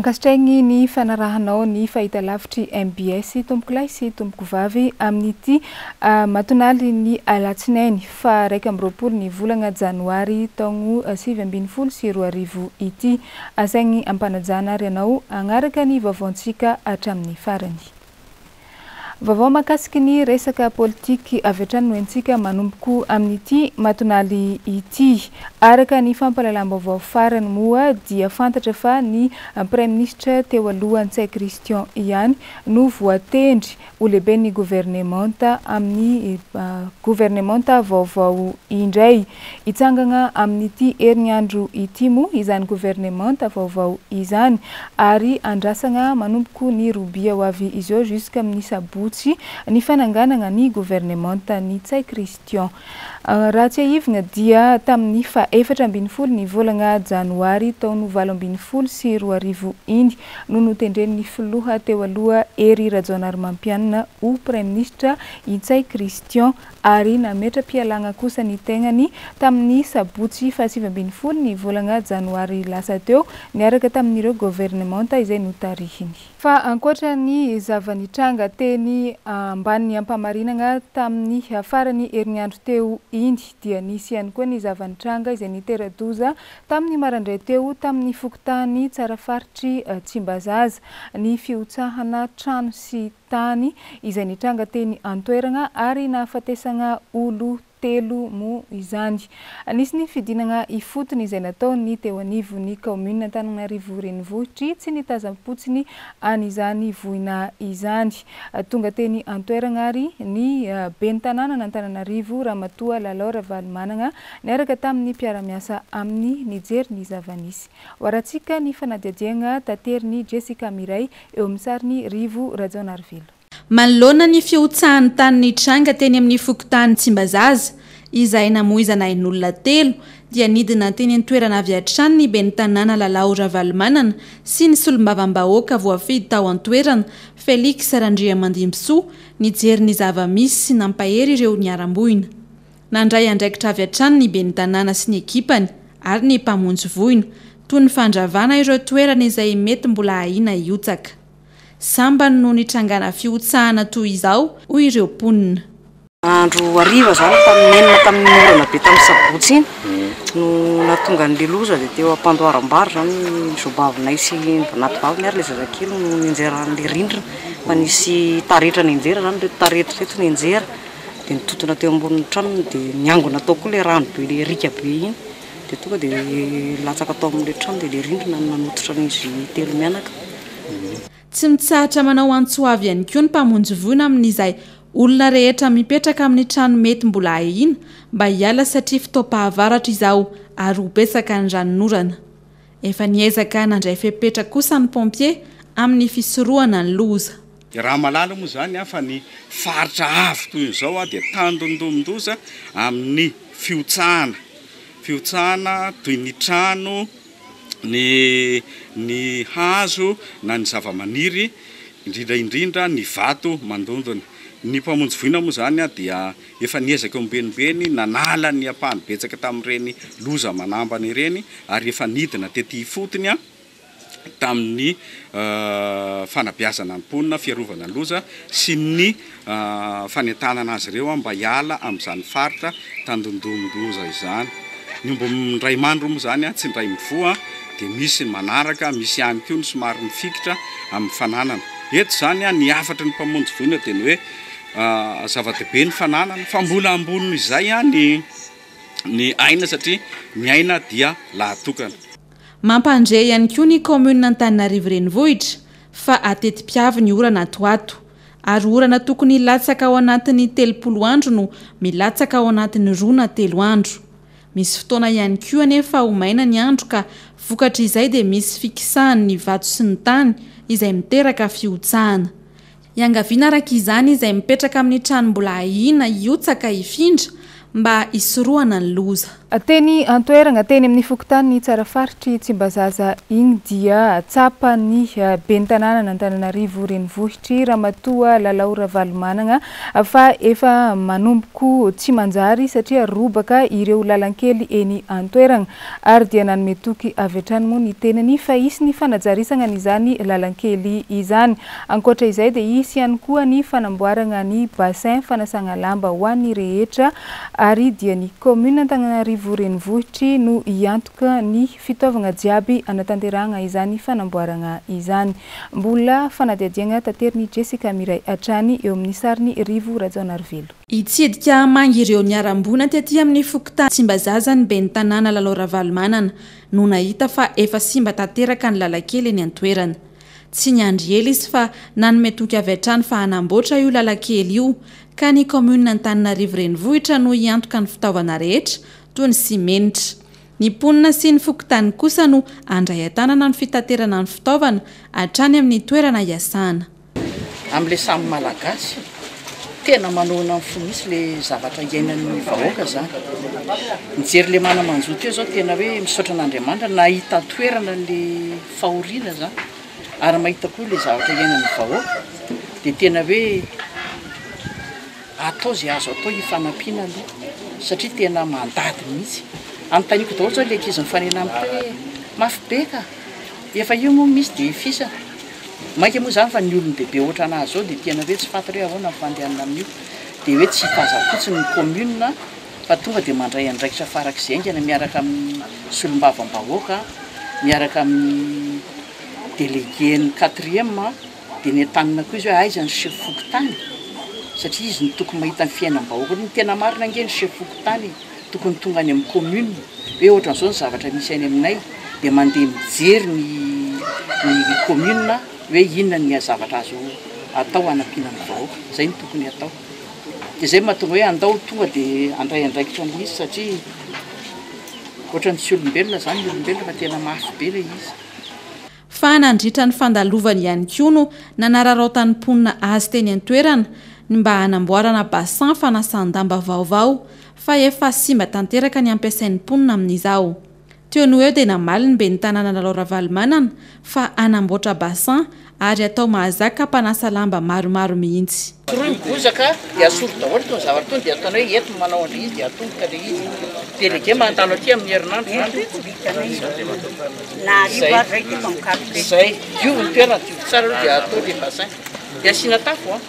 Ankasitraigny ny fanarahanao ny fahitalavitry MBS tombokolay sy tomboko vavy amin'ity matonaly ny Alatsinainy fa 1 ny volana Janoary taogno 2024 ity asaigny ampanajana ary anao agnaraka ny vaovaontsika hatramin'ny farany. Vaovao makasiky ny resaka politika avy hatrany noentsika manomboko amin'ity matonaly ity araka ny fampalalam-baovao farany moa dia fantatra fa ny Premier Ministre teo aloha Ntsay Christian ihany no voatendry ho lehibe ny gouvernementa amin'ny gouvernementa vaovao indray itsangana amin'ity herinandro ity moa izany gouvernementa vaovao izany ary andrasana manomboko ny robia ho avy izy eo jusqu'à amin'ny sabotsy ny fananganana ny gouvernementa ny Ntsay Christian raha tsy ahivina dia tamin'ny fa 14 ny volana Janoary taogno 2024 iny no notendren'ny filoha teo aloha Ery Rajaonarymampianina ho Premier Ministre Ntsay Christian ary nametra-pialagna kosa ny tegnany tamin'ny sabotsy fa 15 ny volana Janoary lasa teo niaraka tamin'ireo gouvernementa izay notarihiny. Fa ankoatra ny zavanitranga teny ambany ampamarinana tamin'ny farany herinandro teo iny dia nisy ihany koa ny zavanitranga izay nitera-doza tamin'ny marandray teo tamin'ny fokotany tsara faritry Tsimbazaza ny fiotsahana trano sy tany izay nitranga teny antoerana ary nahafatesana olo 3 mo izany. Anisy ny fidinana ifotony izay nataony teo anivon'ny commune Antananarivo renivohitry tsy nitazam-potsiny an'izany voina izany. Tonga teny antoerana ary ny ben'ny tanàna Antananarivo Ramatoa Lalao Ravalomanana niaraka tamin'ny mpiara-miasa amin'ny nijery ny zavanisy. Hoaratsika ny fanadihadiagna tateriny Jessica Miray eo amin'ny sariny Rivo Rajaonarivelo. Manoloana ny fiotsahany tany nitranga teny amin'ny fokotany Tsimbazaza izay namoizana ain'olona 3 dia nidina teny an-toerana avy hatrany ny ben'ny tanàna Lalao Ravalomanana sy ny solombavambahoaka voafidy tao an-toerana Felix Randriamandimbso nijery ny zavamisy sy nampahery ireo niaramboina. Nandray andraikitra avy hatrany ny ben'ny tanàna sy ny ekipany ary ny mpamonjy voina toy ny fandravana ireo toerana izay mety mbola ahina hiotsaka. Sambany no nitrangana fiotsahana toy izao hoy ireo mponina. Andro ariva zany tamin'ny orana be tamin'ny sabotsy iny no natonga ny loza dia teo ampandoaram-bary zany zobavinay sy nativaviny ary le zazakely no nianjeran'le rindrina fa nisy taretra nianjera zany le taretra reto nianjera dia nitotona teo ambonin'ny tranony dia niangona tao koa le rano be le rika be iny dia tonga dia latsaka tao amin'le trano dia le rindrina nanototra n'izy 3 mianaka. Tsy mitsahatra manao antsoavy ihany koa ny mpamonjy voina amin'izay olona rehetra mipetraka amin'ny trano mety mbola ahina mba hiala satria fitaopahavaratra izao ary ho betsaka ny ranon'orana. Efa niezaka nandray fepetra kosa ny pompier amin'ny fisorohana ny loza. Raha malala moa zany fa ny faritra avy toy izao dia tandondomondoza amin'ny fiotsahana toy ny trano ny hazo na ny zavamaniry indrindra ny vato mandondona. Ny mpamonjy voina moa zany dia efa niezaka ombenibeny nanala ny apahany betsaka tamin'ireny loza manambana ireny ary efa nidina tety fotony tamin'ny fanabeazana ny mponina fiarovana ny loza sy ny fanentanana azy ireo mba hiala amin'izany faritra tandondomondoza izany. Ny mbo ndray mandro moa zany tsy ndray mivoa dia misy manaraka misy ihany koa ny somary mifikitra amin'ny fananana. Eto zany ny afatra ny mpamonjy voina dia ny hoe zava-dehibe ny fananana fa mbola amboniny izay ny aina satria ny aina dia lahatokana. Mampandre ihany koa ny commune Antananarivo renivohitra fa ateti-piavy ny orana atoato ary orana tokony latsaka ao anatin'ny 30 andro no milatsaka ao anatin'ny 2 na 3 andro. Misy fotoana ihany koa anefa ho maina ny andro ka vokatra izay dia misy fikisahany ny vato sy ny tany izay miteraka fiotsahana. Iangaviana araka izany izay mipetraka amin'ny trano mbola ahina hiotsaka ifindra mba isorohana ny loza. Teny antoerana teny amin'ny fokontany tsara faritry Tsimbazaza igny dia tsapany ben'ny tanàna n'Antananarivo renivohitry Ramatoa Lalaora Valomanana fa efa manomboko tsy manjary satria robaka ireo lalankely eny antoerana ary dia nanome toky avy hatrany moa ny tenany fa isy ny fanajarisana n'izany lalankely izany. Ankoatra izay dia isy ihany koa ny fanamboarana ny bassin fanasana lamba ho an'ny rehetra ary dia ny commune Antananarivo renivohitry no iantoka ny fitaovana jiaby anatanterahana izany fanamboarana izany. Mbola fanadihadiana tateriny Jessica Miray Atrany eo amin'ny sariny Rivo Rajaonarivelo. Itsidika mangy ireo niarambona tetỳ amin'ny fokontany Tsimbazaza ny ben'ny tanàna Lalaora Valomanana no nahita fa efa simba tanteraka ny lalankely eny antoerana. Tsy niandry ela izy fa nanome toky avy hatrany fa hanamboatra io lalankely io ka ny commune Antananarivo renivohitra no iantoka ny fitaovana rehetra toy ny simenitra. Ny ponina sy ny fokontany kosa no andray tanana ny fitaterana ny fitaovana hatrany amin'ny toerana iasana. Amle samy malagasy tena manoana fonisy le zavatra iainan'ny vahoaka zany. Mijery le manamanjoto eo zao tena hoe misaotra n'Andriamanitra nahita toerana le fahoriana zany ary mahita koa le zavatra iainan'ny vahoaka dia tena hoe atao zay azo atao hifanampiana aloha satria tena mandady mihitsy. Antaniko daholo zao le ankizy mifanena amiko hoe mafy be ka efa io moa misy dia fisana mainka moa zany fa ny olon-dehibe ohatra anazy zao dia tena hoe tsy fantatra hoe ahoana mifandehanana amin'io dia hoe tsy hitazafotsiny ny commune fa tonga dia mandray andraikitra farak'izay aingana miaraka amin'ny solombavam-bahoaka miaraka amin'ny délégué-ny 4e dia ny tanana koa izy hoe aiza ny chef fokontany satria izy ny tokony mahita ny fiainam-bahoaka ny tena marina ange ny chef fokontany tokony tonga any amin'ny commune hoe ohatran'izao ny zavatra misy any aminay dia mandeha mijery ny commune hoe inona ny zavatra azo atao hanampiana ny vahoaka zay ny tokony atao dia zay mahatonga hoe andao tonga dia andray andraikitra ny izy satria ohatran'ny tsy olombelona zany ny olombelona fa tena mafy be le izy. Fa nandritra ny fandalovany ihany koa no nanararaotan'ny ponina azy teny antoerana ny mba hanamboarana bassin fanasan-damba vaovao fa efa simba tanteraka ny ampiasain'ny ponina amin'izao. Teo no eo dia namaly ny ben'ny tanàna Lalaora Valomanana fa hanamboatra bassin ary atao mahazaka mpanasa lamba maromaro mihitsy. Toroy bozaka dia asolo daholo itony zavatra itony dia ataonao hoe eto manao an'ilay izy dia atomboka ilay izy. Délégué mandalo aty amin'ny herinandro zay io ny toerana dio tsara aloha dia atao le bassin dia asiana tafo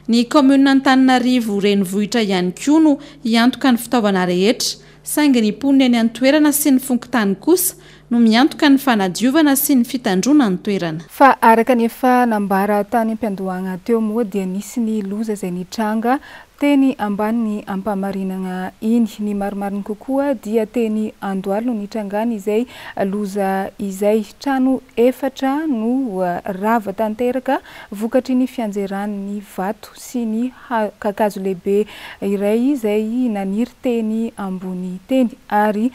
Ny commune Antananarivo renivohitra ihany koa no iantoka ny fitaovana rehetra saingy ny ponina eny antoerana sy ny fokontany kosa no miantoka ny fanadiovana sy ny fitandrona ny toerana. Fa araka ny efa nambara tany am-piandohana teo moa dia nisy ny loza izay nitranga teny ambany ny ampamarinana iny. Ny maromariny kokoa dia teny Andohalo no nitrangana izay loza izay. Trano efatra no rava tanteraka vokatry ny fianjeran'ny vato sy ny kakazo lehibe iray izay naniry teny ambony teny ary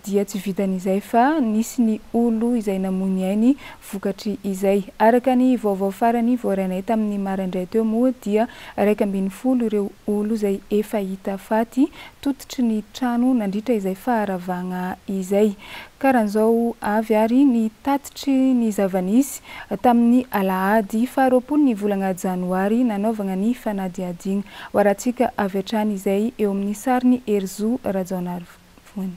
dia tsy vitan'izay fa nisy ny olo izay namony ainy vokatry izay. Araka ny vaovao farany voarainay tamin'ny maraindray teo moa dia 140 ireo olo izay efa hita faty tototry ny trano nandritra izay faharavagna izay. Karan'izao avy ary ny tatitry ny zavanisy tamin'ny Alahady 20 ny volana Janoary nanaovana ny fanadihadiana. Hoarantsika avy hatrany izay eo amin'ny sariny Rivo Rajaonarivelo.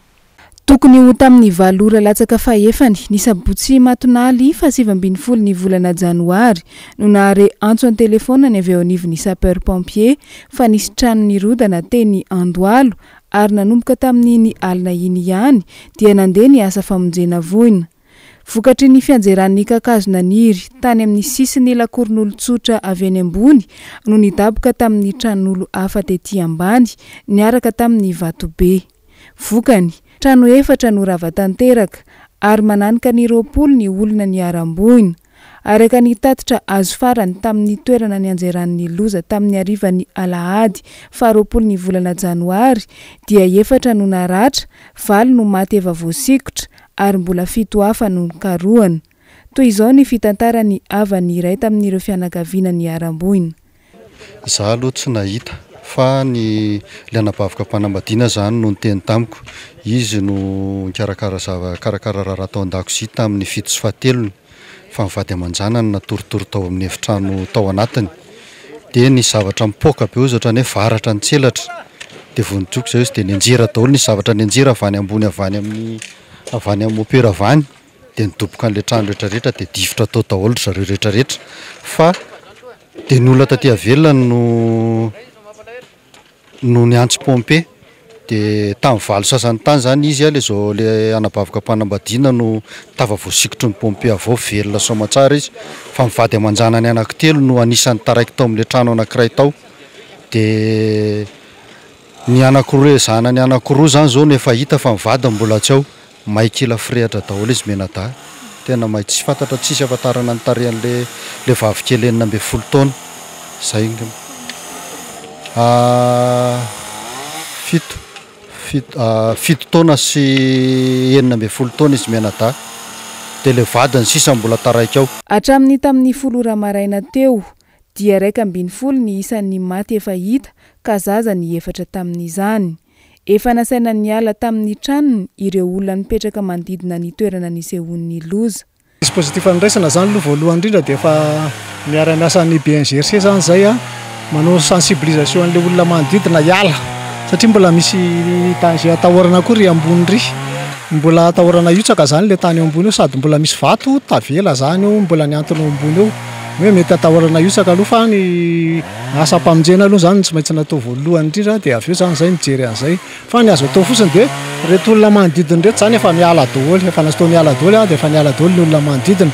Tokony ho tamin'ny 7 ora latsaka fahefany ny sabotsy matonaly fa 7 ny volana Janoary no nahare antso ny telefona ny avy eo anivon'ny sapeur pompier fa nisy trano nirodana teny Andohalo ary nanomboka tamin'iny alina iny ihany dia nandeha ny asa famonjena voina. Vokatry ny fianjeran'ny kakazo naniry tany amin'ny sisiny lakoron'olon-tsotra avy eny ambony no nidaboka tamin'ny tranon'olo hafa tetỳ ambany niaraka tamin'ny vatobe. Vokany trano efatra no rava tanteraka ary mananika ny 20 ny olona niaram-boina. Araka ny tatitra azo farany tamin'ny toerana nianjeran'ny loza tamin'ny arivan'ny Alahady 20 ny volana Janoary dia 4 no naratra, 4 no maty efa voasikotra ary mbola 7 hafa no karohana. Toy izao ny fitantarany avany iray tamin'ireo fianakaviana niaram-boina. Za aloha tsy nahita fa ny le anabavaka mpanambadiana zany no nyteny tamiko izy no karakara raha tao an-dakozia tamin'ny fito sy fahatelony fa mivady aman-janany natoritory tao amin'ny efitrano tao anatiny dia ny zavatra mipoaka be ozatra ny hoe varatra ny tselatra dia vonintsoko zay izy dia nianjera daholo ny zavatra nianjera avany ambony avany amin'ny opera avany dia nidoboka an'ilay trano rehetrarehetra dia difotra tao daholo zareo rehetrarehetra fa dia ny olona taty avelona no niantso pompe dia tamin'ny valo sasany tany zany izy le anabavaka mpanambadiana no tava voasikotry ny pompe avao velona somatsara izy fa mivady aman-janany anankitelo no anisan'ny taraiky tao amin'ilay trano anankiray tao dia ny anankiroa zanany anankiroa zany zao no efa hita fa mivady mbola tsy ao maikila firehatra daholo izy menada tena mahay tsy fantatra tsisy afatarana ny tarehan'le vavikely 12 taona zay fito taona sy 12 taona izy menada dia le vadiny sisa mbola taraiky ao. Hatramin'ny tamin'ny 10 ramaraina teo dia 12 ny isan'ny maty efa hita ka zaza ny 4 tamin'izany. Efa nasaina niala tamin'ny tranony ireo olona nipetraka manodidina ny toerana nisehoan'ny loza. Dispositif andraisana zany aloha voalohany indrindra dia efa miara-miasa ny BNGRC zany zay manao sensibilisation an'ilay olona manodidina hiala satria mbola misy danger atahorana koa ry ambony ry mbola atahorana hiotsaka zany le tany ambony eo sady mbola misy vato tavela zany eo mbola niantona ambony eo hoe mety atahorana hiotsaka aloha fa ny asa mpamonjena aloha zany tsy maintsy natao voalohany indrindra dia avy eo zany zay mijery an'izay fa ny azo atao fotsiny dia reto olona manodidina reto zany efa miala daholo efa natao miala daholo dia efa miala daholo ny olona manodidina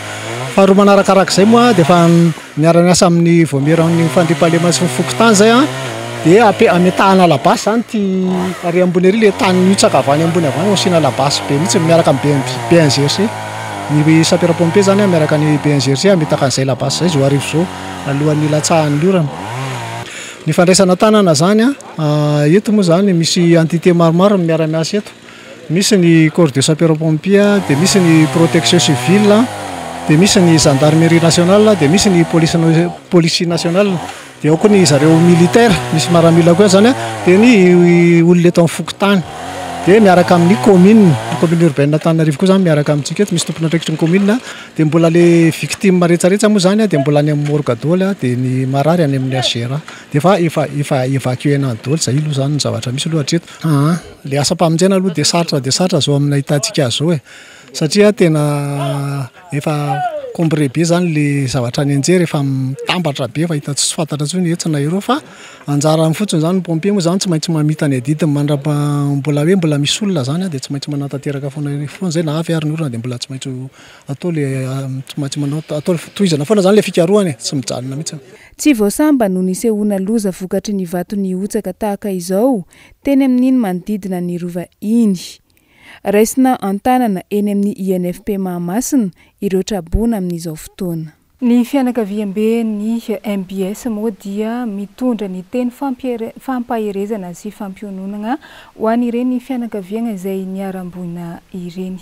fa roa manarakarak'izay moa dia efa miara-miasa amin'ny voameran'ny fandriam-pahalema sy fofokotany zay dia ametahana labasy zany ty ary ambony ery le tany mihitsaka avany ambony avany osina labasy be mihitsy miaraka amin'ny BNGRC ny sapera-pompe zany miaraka ny BNGRC ametaka an'izay labasy zay zo arivo zao alohan'ny latsahan'ny orana. Ny fandraisana tanana zany eto moa zany misy entité maromaro miara-miasa eto, misy ny corps de sapera-pompe dia misy ny protection civile dia misy ny gendarmerie nationale dia misy ny police nationale dia ao koa ny zareo militaire misy maramila koa zany dia ny olona eto amin'ny fokotany dia miaraka amin'ny commune urbaine Antananarivo koa zany miaraka amintsika eto misy tompona andraikitry ny commune dia mbola le victime rehetrarehetra moa zany dia mbola any amin'ny morgue daholo dia ny marary any amin'ny agera dia efa évacuena daholo zay aloha zany ny zavatra misy aloha hatreto le asa mpamonjena aloha dia sarotra zao amin'ny ahitantsika zao satria tena efa kombre be zany le zavatra ny anjery efa mitambatra be fa hita tsy fantatra tsony etsina ireo fa anjara fotsiny zany ny pompier moa zany tsy maintsy mamita ny adidiny mbola misy olona zany dia tsy maintsy manatateraka foana zay na avy ary ny orana dia mbola tsy maintsy atao le tsy maintsy manao atao tohizana foana zany le fikarohany tsy mijanona mihitsy. Tsy voasamba no nisehoana loza vokatry ny vato ny otsaka tahaka izao teny amin'iny manodidina ny rova iny. Raisina antanana eny amin'ny INFP Mahamasina ireo trabona amin'izao fotoana. Ny fianakaviam-ben'ny MBS moa dia mitondra ny teny fampaherezana sy fampiononana ho an'ireny fianakaviana izay niaram-boina ireny.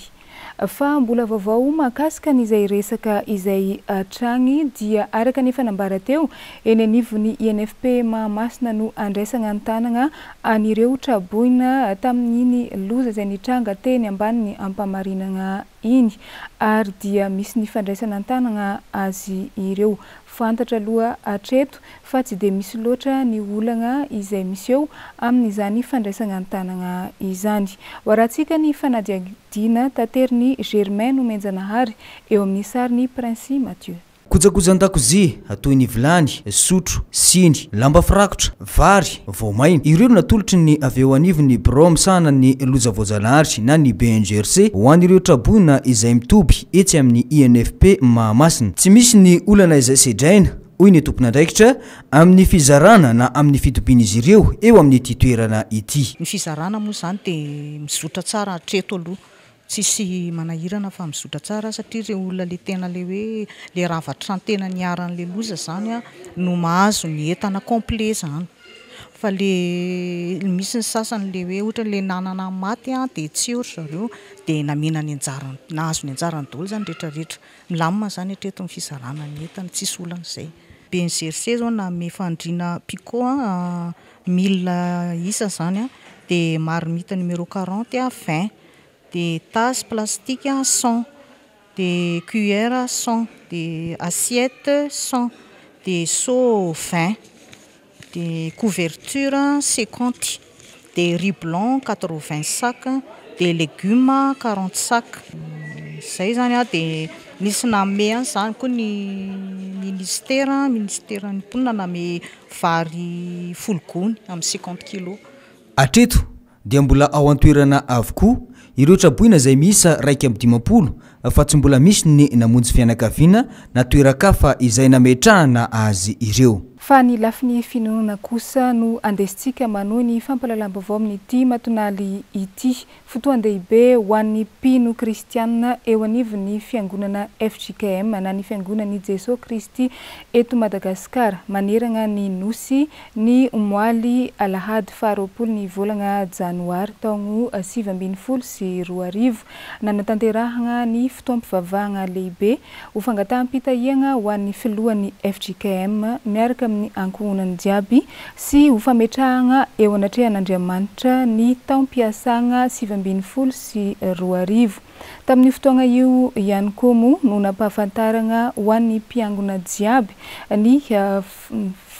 Fa mbola vaovao mahakasika n'izay resaka izay tragny dia araka ny fanambara teo eny anivon'ny INFP Mahamasina no andraisana antanana an'ireo traboina tamin'iny loza izay nitranga teny ambanin'ny ampamarinana iny ary dia misy ny fandraisana antanana azy ireo. Fantatra aloha hatreto fa tsy dia misy loatra ny olana izay misy eo amin'izany fandraisana antanana izany. Hoarantsika ny fanadihadina tateriny Germain no menjanahary eo amin'ny sariny Prince Mathieu. Kojakojan-dakozia toy ny vilany, sotro, siny, lamba firakotra, vary, voamaina ireo natolotry ny avy eo anivon'ny birao misahana ny loza voajanahary na ny BNGRC ho an'ireo traboina izay mitoby etsy amin'ny INFP Mahamasina. Tsy misy ny olana izay sedraina hoy ny tompon'andraikitra amin'ny fizarana na amin'ny fitobian'izy ireo eo amin'ny ity toerana ity. Ny fizarana moa zany dia mizotra tsara hatreto aloha. Tsisy manahirana fa mizotra tsara satria ireo olona le tena le hoe le ravatra tena niaran'le loza zany no mahazo ny entana complet zany. Fa le misy ny sasany le hoe ohatra le nanana maty dia tsy eo zareo dia namena ny anjarany nahazo ny anjarany daholo zany rehetrarehetra. Milamina zany hatreto ny fizarana ny entana tsisy olana izay. BNGRC zao nanome fandriana picot 1000 isa zany a, de marmite numéro 40 à 20, de tasse plastique 100, de cuillère 100, de assiette 100, de seau 20, de couverture 50, de riz blanc 80 sacs, de légumes 40 sacs. Zay zany a, de nisy name zany koa ny ministère ny mponina name vary folgony amin'ny 50 kg. Atreto dia mbola ao an-toerana avokoa ireo traboina izay miisa 150 fa tsy mbola misy ny namonjy fianakaviana na toerakafa izay nametrahana azy ireo. Fa ny lafiny finoana kosa no andesitsika manohy ny fampalalam-baovao amin'ity matonaly ity. Fotoan-dehibe ho an'ny mpino kristianina eo anivon'ny fiangonana FJKM na ny fiangonan'i Jesosy Kristy eto Madagasikara manerana ny nosy ny moaly alahady 20 ny volana janoary taongo 2022 nanatanterahana ny fotoam-pivavahana lehibe ho fangataham-pitahiana ho an'ny filohan'ny FJKM miaraka amin'ny ankohonany jiaby sy ho fametrahana eo anatrehan'Andriamanitra ny taom-piasana 2022. Tamin'ny fotoana io ihany koa moa no nampahafantarana ho an'ny mpiangona jiaby ny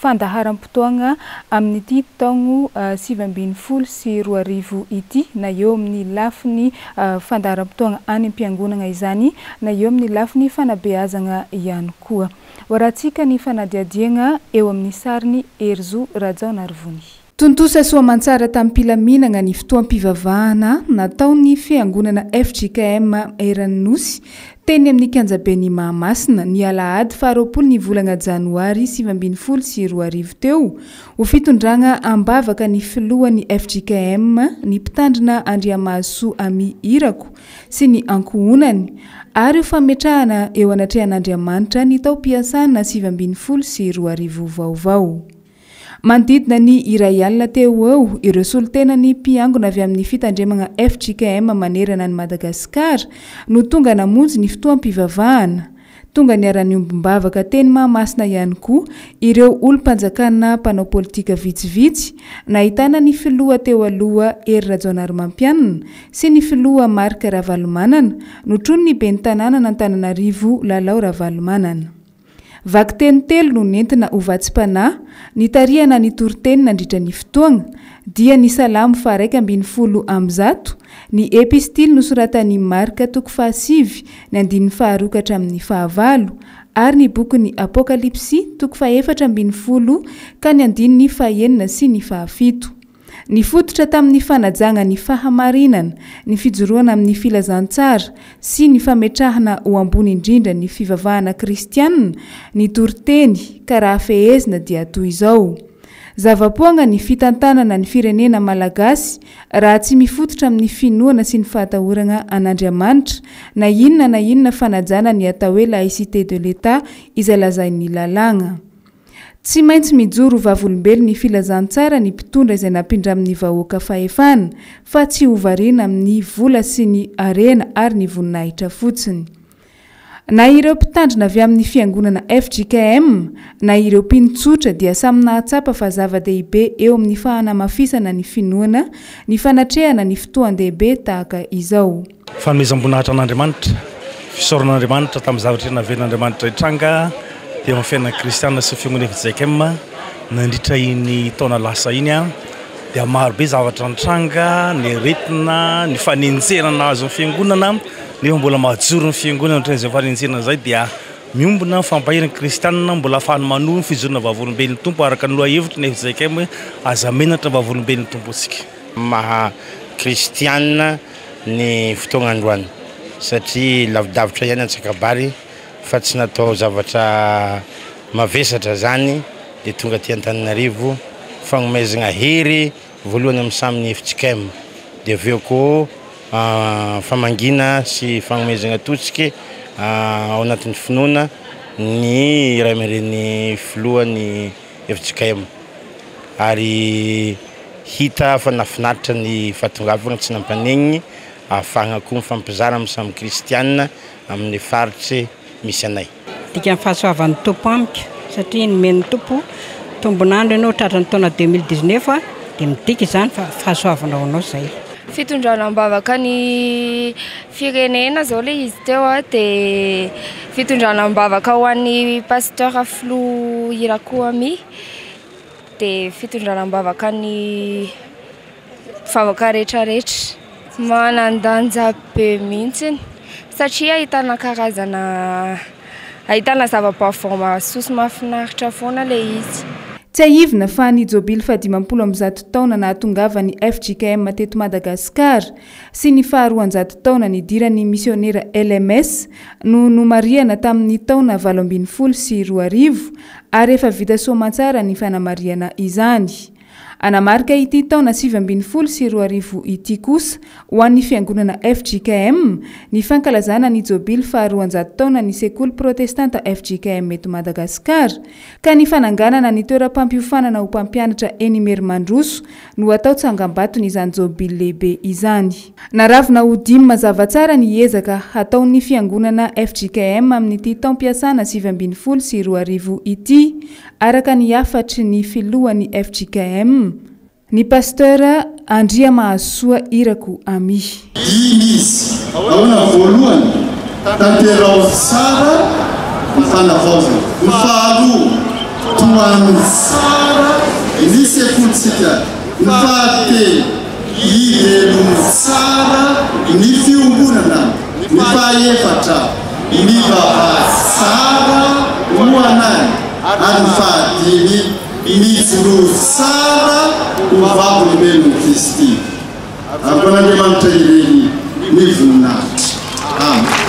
fandaharam-potoagna amin'ity taongo 2022 ity na eo amin'ny lafiny fandaharam-potoagna any am-piangonana izany na eo amin'ny lafiny fanabeazana ihany koa. Waratsika ny fanadiadiana eo amin'ny sariny Erzo Rajaonarvony. Tuntusa soamantsara tampilaminana ny fotoam-pivavahana nataon'ny fiangonana FJKM Eranosy teny amin'ny Kanjabeny Mahamasina ny alahady 20 ny volana janoary 2022 teo ho fitondrana ambavaka ny filohan'ny FJKM ny mpitandrina Andriamaso Ami Irako sy ny ankohonany ary ho fametrahana eo anatrehan'Andriamanitra ny taom-piasana 2022 vaovao. Mandidina ny iray alina teo eo ireo solitena ny mpiangona avy amin'ny fitandremana FJKM manerana ny Madagasikara no tonga namonjy ny fotoam-pivavahana. Tonga niara-ny ombimbavaka teny Mahamasina ihany koa ireo olom-panjakana mpanao politika vitsivitsy nahitana ny filoha teo aloha Hery Rajaonarmampianina sy ny filoha Mark Ravalomanana no trony ny ben'ny tanàna n'Antananarivo Lalao Ravalomanana. Vaky teny telo no nentina ho vatsim-panahy ny tarihana ny toriteny nandritra ny fotoagna dia ny salamo 210 ny epistily nosoratan'ny Marka 5 ny andin'ny 4 amin'ny 9 ary ny boky ny Apokalipsy 4 ka ny andin'ny 9 sy ny 7. Ny fototra tamin'ny fanajanga ny fahamarinana, ny fijoroana amin'ny filazantsara sy ny fametrahana ho ambony indrindra ny fivavahana kristianina, ny toriteny karaha fehezina dia toy izao. Zavapoanga ny fitantanana ny firenena malagasy raha tsy mifototra amin'ny finoana sy ny fahatahorana an'Andriamanitra na inona fanajana ny atao hoe laïcité de l'État izay lazain'ny lalàna. Tsy maintsy mijoro vavolombelo ny filazantsara ny mpitondra izay nampindra amin'ny vahoaka fahefana fa tsy hovariana amin'ny vola sy ny arena ary ny voninahitra fotsiny. Na ireo mpitandrina avy amin'ny fiangonana FJKM na ireo mpinotsotra dia samy nahatsapa fa zava-dehibe eo amin'ny fahanamafisana ny finoana, ny fanatrehana ny fotoan-dehibe tahaka izao. Fanomezam-boninahitra an'Andriamanitra, fisaoran'Andriamanitra tamin'ny zavatra naveren'Andriamanitra hitranga dia amin'ny fiainana kristianina sy fiangonana FJKM nandritra iny taona lasa iny dia maro be zavatra nitranga, ny aretina, ny fanenjerana azo ny fiangonana, nefa mbola mahajoro ny fiangonana ohatran'izay fanenjerana zay dia miombona fampahiran'ny kristianina mbola ahafahany manohy ny fijorona vavolombelon'ny tompo araka ny lohahevitra ny FJKM aza menatra vavolombelon'ny tompo antsika. Maha kristianina ny fotoagna androany satria lavidavitra ihany antsakabary fa tsy natao zavatra mavesatra zany dia tonga aty Antananarivo fagnomezana hery voalohany amin'ny samy FJKM dia aveo koa famangina sy fagnomezana totsika ao anatin'ny finoana ny ray aman-dren'ny filohan'ny FJKM ary hita fa nafinaritra ny fahatongavana tsy nampanegny ahafahana koa mifampizara amin'ny samy kristianina amin'ny faritry misy anay. Tika fahasoavan'ny tompo amiko satria nomeny tompo tombonandro ianao tratrany taona 2019 dia midika izany fa fahasoavanao anao izay. Fitondranam-bavaka ny firenena zao le izy teo dia fitondranam-bavaka ho an'ny pasteur Flo Irakoami dia fitondranam-bavaka ny vavaka rehetrarehetra manandanja be mihitsy satria ahitana karazana ahitana zava-baovao mahasosy mahafinaritra foana le izy. Tsy ahivina fa ny jobily fa 50 taona nahatongava ny FJKM teto Madagasikara sy ny faharoanjato taona nidiran'ny misionera LMS no nomariana tamin'ny taona 2012 ary efa vita soamantsara ny fanamariana izany. Anamarika ity taona 2012 ity kosa ho an'ny fiangonana FJKM ny fankalazana ny jobily faharoanjato taona ny sekoly protestanta FJKM eto Madagasikara ka ny fananganana ny toeram-pampiofanana ho mpampianatra eny Imermandroso no atao tsangam-bato n'izany jobily lehibe izany. Naravina ho 5 mazava tsara ny ezaka hataon'ny fiangonana FJKM amin'ity taom-piasana 2012 ity araka ny afatry ny filohan'ny FJKM. Ny pasteur Andria Mahasoa Irakoami. Izy aona voalohany tanterao tsara ny fanavaozana. Ny faharoa toany tsara ny sekolitsika. Ny fahatelo ivelomany tsara ny fiombonana. Ny fahaefatra ny vavahady tsara ho anay ary ny fahadimy mijoro tsara ho vavolombelon'ny Kristy. Ampan'Andriamanitra ireny ny voninahitra. Amen.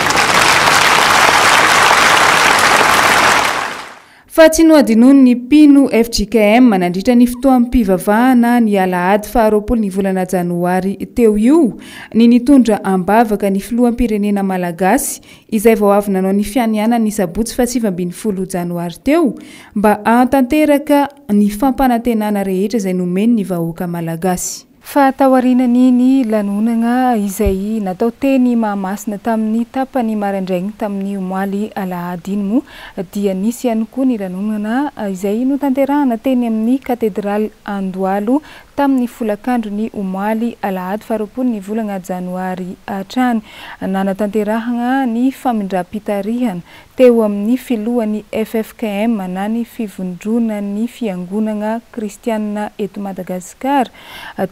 Fa tsy noadinono ny mpino FJKM nandritra ny fotoam-pivavahana ny Alahady faharoapolo ny volana Janoary teo io ny nitondra ambavaka ny filoham-pirenena malagasy izay vao avy nanao ny fianiana ny sabotsy fa 20 Janoary teo mba hatanteraka ny fampanantenana rehetra izay nomeny ny vahoaka malagasy. Fa taorinany ny lanonana izay natao teny Mahamasina tamin'ny tapany maraindraigny tamin'ny omaly Alahady iny moa dia nisy ihany koa ny lanonana izay notanterahana teny amin'ny katedraly Andohalo tamin'ny folakandro ny omaly Alahady faharoapolo ny volana Janoary hatrany. Nanatanterahana ny famindram-pitarihana teo amin'ny filohan'ny FFKM na ny fivondronan'ny fiangonana kristianina eto Madagasikara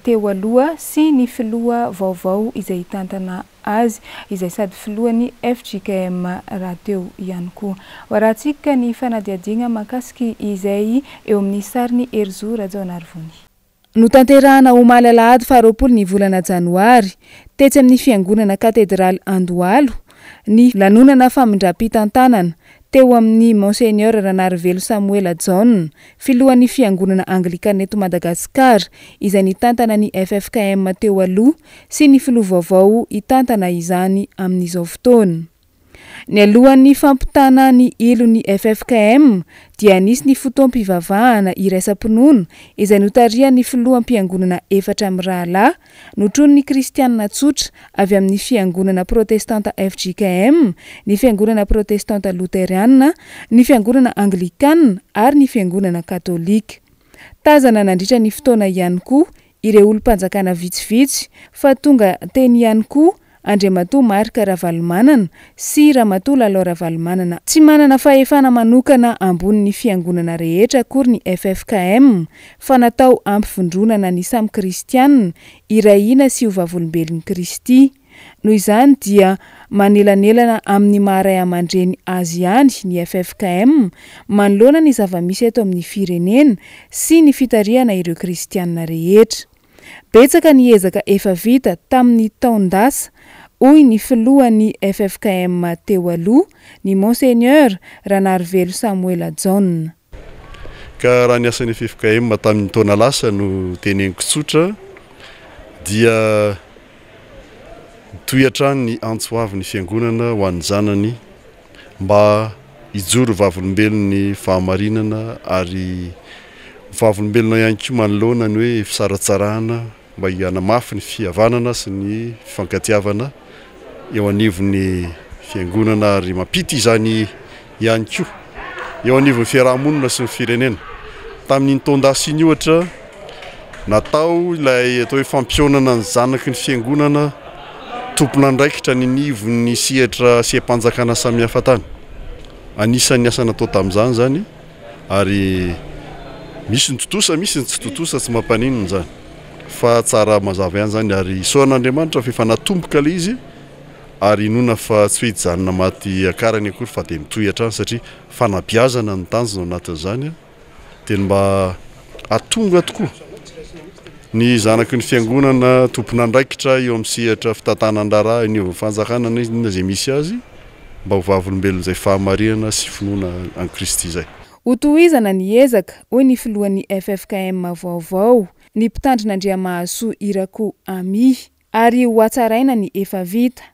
teo aloha sy ny filoha vaovao izay tantana azy izay sady filohan'ny FJKM raha teo ihany koa. Waratsika ny fanadiadina makasiky izay eo amin'ny sariny Erzora Jaonarvony. Notanterahana omaly Alahady faharoapolo ny volana Janoary tetsy amin'ny fiangonana katedraly Andohalo ny lanonana famindram-pitantanana teo amin'ny Monseigneur Ranarivelo Samuel John filohan'ny fiangonana Anglikana eto Madagasikara izay nitantana ny FFKM teo aloha sy ny filoha vaovao itantana izany amin'izao fotoana. Ny alohan'ny fampitana ny ilon'ny FFKM dia nisy ny fotoam-pivavahana iraisam-pinono izay notarihan'ny filoham-piangonana efatra amin'ny rahalahy notron'ny kristianina tsotra avy amin'ny fiangonana protestanta FJKM, ny fiangonana protestanta lutheriana, ny fiangonana anglikana ary ny fiangonana katolika. Tazana nandritra ny fotoana ihany koa ireo olom-panjakana vitsivitsy fa tonga teny ihany koa Andriamatoa Marika Ravalomanana sy Ramatoa Lalao Ravalomanana tsy manana fahefana manokana ambonin'ny fiangonana rehetra akory ny FFKM fa natao ampifondronana ny samy kristianina irahina sy ho vavolombelon'ny Kristy. Noho izany dia manelanelana amin'ny maharay aman-dreny azy ihany ny FFKM manoloana ny zava-misy eto amin'ny firenena sy ny fitarihana ireo kristianina rehetra. Betsaka ny ezaka efa vita tamin'ny taondasa hoy ny filohan'ny FFKM teo aloha ny Monseigneur Ranarivelo Samuel John. Ka raha ny asan'ny FFKM tamin'ny taona lasa no teneniko tsotra dia toyatrany ny antsoavin'ny fiangonana ho an'ny zanany mba hijoro vavolombelon'ny fahamarinana ary vavolombelona ihany koa manoloana ny hoe fisaratsarana mba hianamafy ny fihavanana sy ny fifankatiavana eo anivon'ny fiangonana ary mampity izany ihany koa eo anivon'ny fiarahamonina sy ny firenena. Tamin'ny tondasy iny ohatra natao ilay atao hoe fampionana ny zanaky ny fiangonana tompona ndraikitra ny nivony sihatra siam-panjakana samihafa tany. Anisan'ny asa natao tamin'izany zany ary misy ny totosa misy ny tsy totosa tsy mampaninona zany fa tsara mazava ihany zany ary isoan'Andriamanitra fa efa natomboka le izy ary inona fa tsy hoe hijanona maty akarany akory fa dia mitohy hatrany satria fanabiazana ny tanjona anatin'izany tena mba atonga tokoa ny zanaky ny fiangonana tompona andraikitra eo amin'ny sehatra fitantanan-draharaha eny amin'ny fanjakana inona izay misy azy mba ho vavolombelona izay fahamarinana sy finoana an Kristy izay. Hotohizana ny ezaka hoy ny filohan'ny FFKM vaovao ny mpitandrin'Andriamahasoa Irako Ami ary ho atsaraina ny efa vita.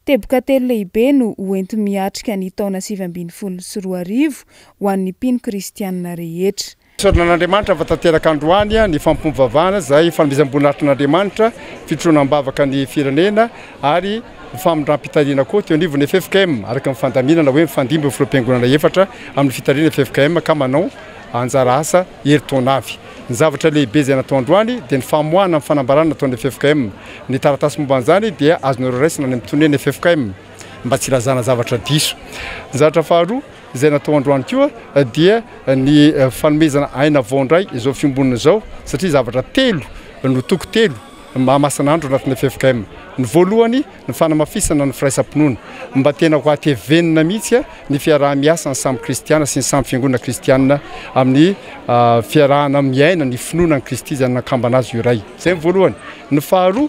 Teboka telo lehibe no hoento miatrika ny taona 2024 ho an'ny mpino kristianina rehetra. Sornan'Andriamanitra fa tanteraka androany ny fampomvavahana zay fanomezam-boninahitrin'Andriamanitra fitronan-bavaka ny firenena ary famindram-pitariana koa teo anivon'ny FFKM araka ny fandaminana hoe mifandimby ny filoam-piangonana efatra amin'ny fitariana FFKM ka manao anjara asa herintaona avy. Ny zavatra lehibe izay natao androany dia ny famoahana amin'ny fanambarana nataon'ny FFKM. Ny taratasy momban'izany dia azonareo raisina any amin'ny tonen'ny FFKM mba tsy ilazana zavatra diso. Ny zavatra faharoa izay natao androany koa dia ny fanomezana aina vaondray izao fiombonina izao satria zavatra telo no toko telo mahamasan'andro anatin'ny FFKM. Ny voalohany ny fanamafisana ny firaisam-pinoana mba tena ho atevenina mihitsy ny fiaraha-miasa ny samby kristiana sy ny samby fiangonana kristianina amin'ny fiarahana miaina ny finoana ny Kristy izay nakambana azy iray. Izay ny voalohany. Ny faharoa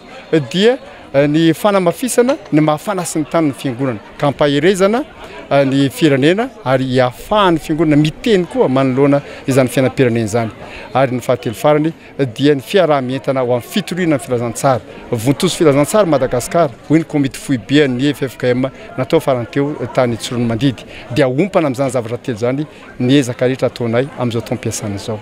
dia ny fanamafisana ny mahafana sy ny taniny fiangonana ka hampaherezana ny firenena ary hiafahan'ny fiangonana miteny koa manoloana izany fiainam-pirenena izany. Ary ny fahatelo farany dia ny fiarah-mientana ho amin'ny fitoriana ny filazantsara. Vontoso filazantsara Madagasikara hoy ny komity foibe ny FFKM natao farany teo tany Tsorony Mandidy dia ompana amin'izany zavatra telo zany ny ezaka rehetra ataonay amin'izao taom-piasana izao.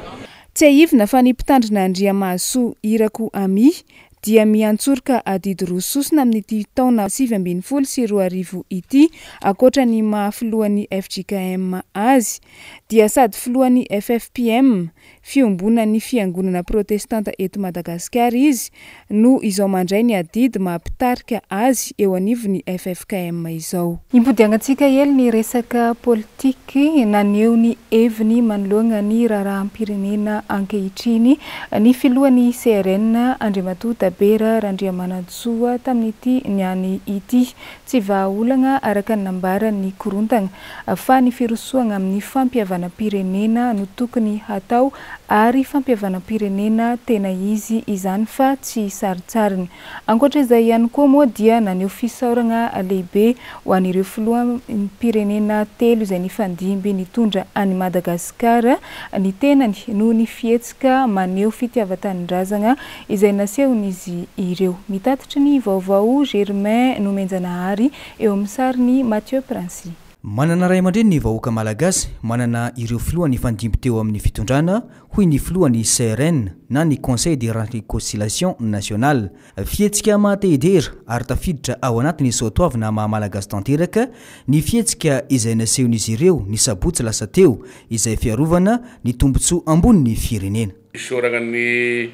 Tsy ahivina fa ny mpitandrin'Andriamahasoa Irako Ami dia miantsoroka adidy roa sosina amin'ity taona 2024 ity akoatra ny mahafilohan'ny FJKM azy dia sady filohan'ny FFPM fiombonan'ny fiangonana protestanta eto Madagasikara izy no izao mandray ny adidy mampitarika azy eo anivon'ny FFKM izao. Impodianantsika ely ny resaka politika naneho ny heviny manoloana ny raharaham-pirenena ankehitriny ny filohan'ny CRN Andriamatoa Tabera Randriamanantsoa tamin'ity niany ity tsy vahaolagna araka ny nambaran'ny korontagna fa ny firosoana amin'ny fampiavana-pirenena no tokony hatao ary fampiavana-pirenena tena izy izany fa tsy saritsariny. Ankoatra izay ihany koa moa dia naneho fisaorana lehibe ho an'ireo filoham-pirenena telo izay nifandimby nitondra any Madagasikara ny tenany noho ny fihetsika maneho fitiavan-tanindrazana izay nasehon'izy ireo. Mitatitra ny vaovao Germain Nomenjanahary eo amin'ny sariny Mathieu Prancy. Manana ray aman-dreny ny vahoaka malagasy manana ireo filohan'ny fandimby teo amin'ny fitondrana hoy ny filohan'ny CRN na ny Conseil de Réconciliation Nationale. Fihetsika mahatehidera ary tafiditra ao anatin'ny soatoavina maha-malagasy tanteraka ny fihetsika izay nasehon'izy ireo ny sabotsy lasa teo izay fiarovana ny tombotsoa ambony ny firenena. Isorana ny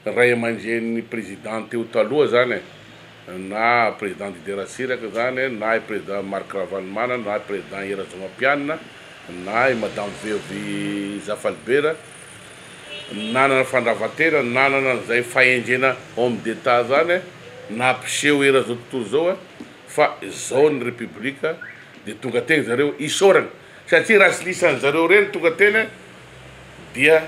ray aman-dren'ny président teo taloha zany na président Didera Siraka zany na président Marc Ravalmana na président Erazomampianina na madame Veovi Zafalbera nanana fandravatena nanana zay fahendrena homme d'état zany nampiseho era zao tontolo zao fa zao ny république de tonga teny zareo isorana satria raha tsy lisan'ny zareo reny tonga teny dia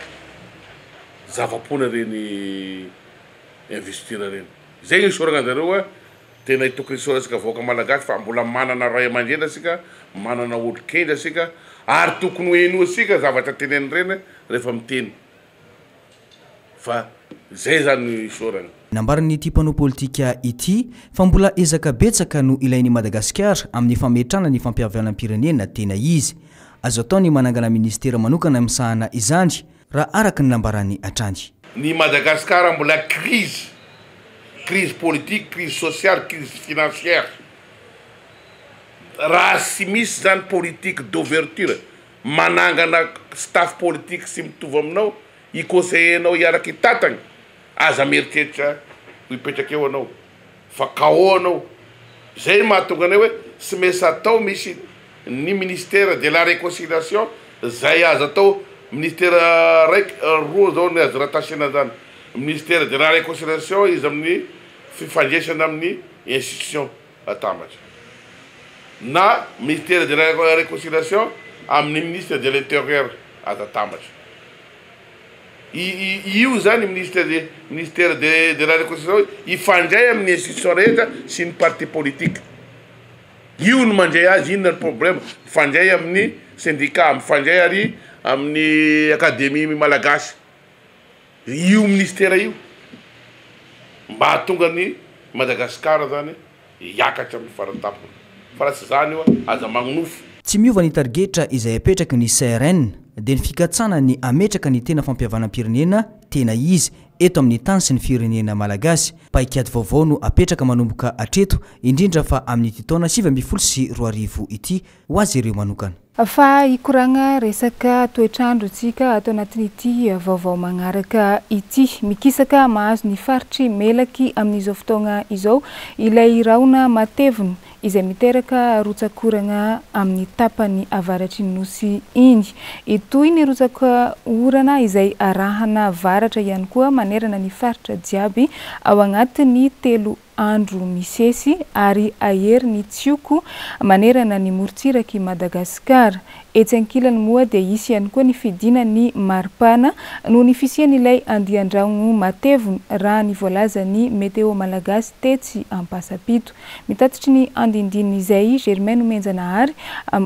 zavapona reny investira reny zay isorana zareo tena itokony isorasika vahoaka malagasy fa mbola manana ray aman-dreny asika manana olo-kendry asika ary tokony ho eno asika zavatra teneny reny rehefa miteny fa zay zany isorana. Nambaran'ny ity mpanao politika ity fa mbola ezaka betsaka no ilain'ny Madagasikara amin'ny fametrana ny fampiavanam-pirenena tena izy. Azo atao ny manangana ministera manokana misahana izany raha araka ny nambaran'ny atrany. Ny Madagasikara mbola crise politique, crise sociale, crise financière. Raha sy misy zany politique d'ouverture manangana staff politique sy mitovy aminao iconseillenao iaraky tatagny aza mieritreritra hipetraky eo anao fa kao anao zay mahatonga anay hoe sy maintsy atao misy ny ministère de la réconciliation zay aza atao ministère raiky roa zao ny azo rattachena zany ministère de la réconciliation izy amin'ny fifandraisana amin'ny institution atambatra na ministère de la réconciliation amin'ny ministre de l'intérieur aza atambatra io zany ministère de la réconciliation ifandray amin'ny institution rehetra sy ny parti politique io no mandray azy ino na problème mifandray amin'ny syndicat mifandray ary amin'ny académie malagasy io ministère io mba hatonga ny Madagasikara zany hiakatra amin'ny faratapony fa raha tsy zany io aza magnofo tsy miova ny targetra izay apetraka ny CRN dia ny fikatsana ny ametraka ny tena fampiavana-pirenena tena izy eto amin'ny tany sy ny firenena malagasy paikady vaovao no apetraka manomboka atreto indrindra fa amin'ny ity taona 2024 ity ho azy ireo manokana fa ikoragna resaka toetrandrotsika atao anatin'ity vaovao magnaraka ity mikisaka mahazo ny faritry melaky amin'izao fotoagna izao ilay raona mateviny izay miteraka rotsakorana amin'ny tapany avaratry ny nosy iny itoy ny rotsaka orana izay arahana varatra ihany koa manerana ny faritra jiaby ao agnatin'ny 3 andro misesy ary ahery ny tsioko manerana ny morotsiraky Madagasikara etsy ankilany moa dia isy ihany koa ny fidina ny maripana no ny fisian'ilay andian-dragno mateviny raha ny voalazany meteo malagasy tetsy ampasapito mitatitry ny andindiny izay Germaine Menjanahary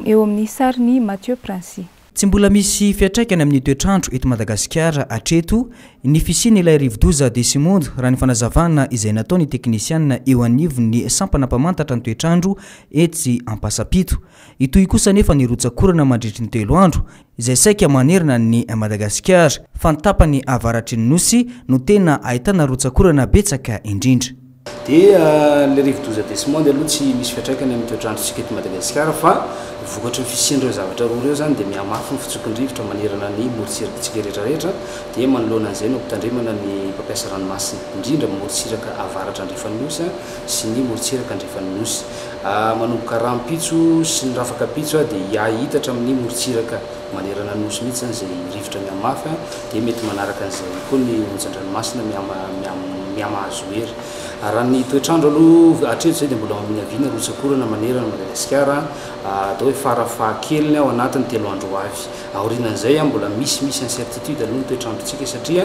eo amin'ny sariny Mathieu Prancy tsy mbola misy fiatraikany amin'ny toetrandro eto Madagasikara atreto ny fisiany ilay rivodoza Desimondo raha ny fanazavana izay natao ny teknisianina eo anivony sampana mpamantatra ny toetrandro etsy ampasapito itoy kosa nefa ny rotsakorana mandritry ny 3 andro izay saika manerana ny Madagasikara fantapany avaratry ny nosy no tena ahitana rotsakorana betsaka indrindra dia le rivodoza Desimondo aloha tsy misy fiatraikany amin'ny toetrandrotsika eto Madagasikara fa vokatry ny fisian'ireo zavatra roa reo zany dia mihamafy ny fitsokon-drivotra manerana ny morotsirakantsika rehetrarehetra dia manoloana an'izay no ampitandrimana ny mpampiasa ranomasina indrindra morotsiraka avaratra andrefany nosy sy ny morotsiraka andrefany nosy manomboka rampitso sy ny rafakapitso dia hahitatra amin'ny morotsiraka manerana nosy mihitsy zany zay rivotra mihamafy dia mety manaraka an'izay koa ny onjan-dranomasina mihamahazo hery raha ny toetrandro aloha atreto zay dia mbola maminaviana rotsakorana manerana Madagasikara atao hoe farafahakeliny ao anatin'ny 3 andro avy aorinan'izay mbola misy incertitude aloha ny toetrandrotsika satria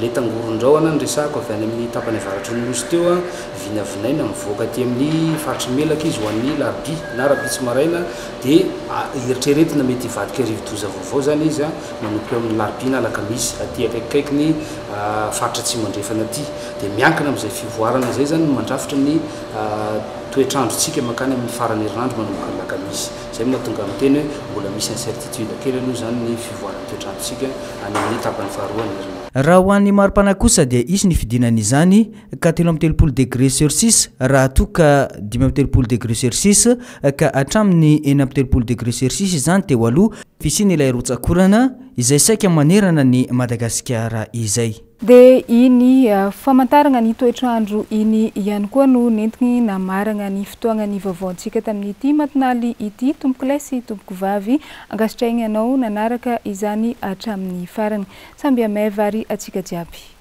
le tangoron-drahona ny resako avy any amin'ny tapany avaratry ny nosy teo vinavinaina mivoaka aty amin'ny faritry melaka izy ho an'ny larbi na rabitsy maraina dia eritreretina mety hivadika rivodoza vaovao zany izy manomboka eo amin'ny larbi na alakamisy aty akaikikaiky ny faritra tsy mandrefana aty dia miankina amin'izay fivoarana zay zany mandrafitra ny toetrandrotsika makany amin'ny farany herinandro manomboka ny lakamisy zay mahatonga amin'ny teny hoe mbola misy incertitude kely aloha zany ny fivoarana toetrandrotsika any amin'ny tapany faharoany herinandro raha ho an'ny maripana kosa dia isy ny fidinan'izany ka 13 degré sur 6 raha toka 13 degré sur 6 ka hatramin'ny 13 degré sur 6 izany teo aloha fisiany ilay rotsakorana izay saika manerana ny Madagasikara izay dia iny famantarana ny toetrandro iny ihany koa no nentigny namarana ny fotoagna ny vaovaontsika tamin'ity matinaly ity tompoko lay sy tompoko vavy ankasitraigny anao nanaraka izany hatramin'ny farany samby amay vary atsika jiaby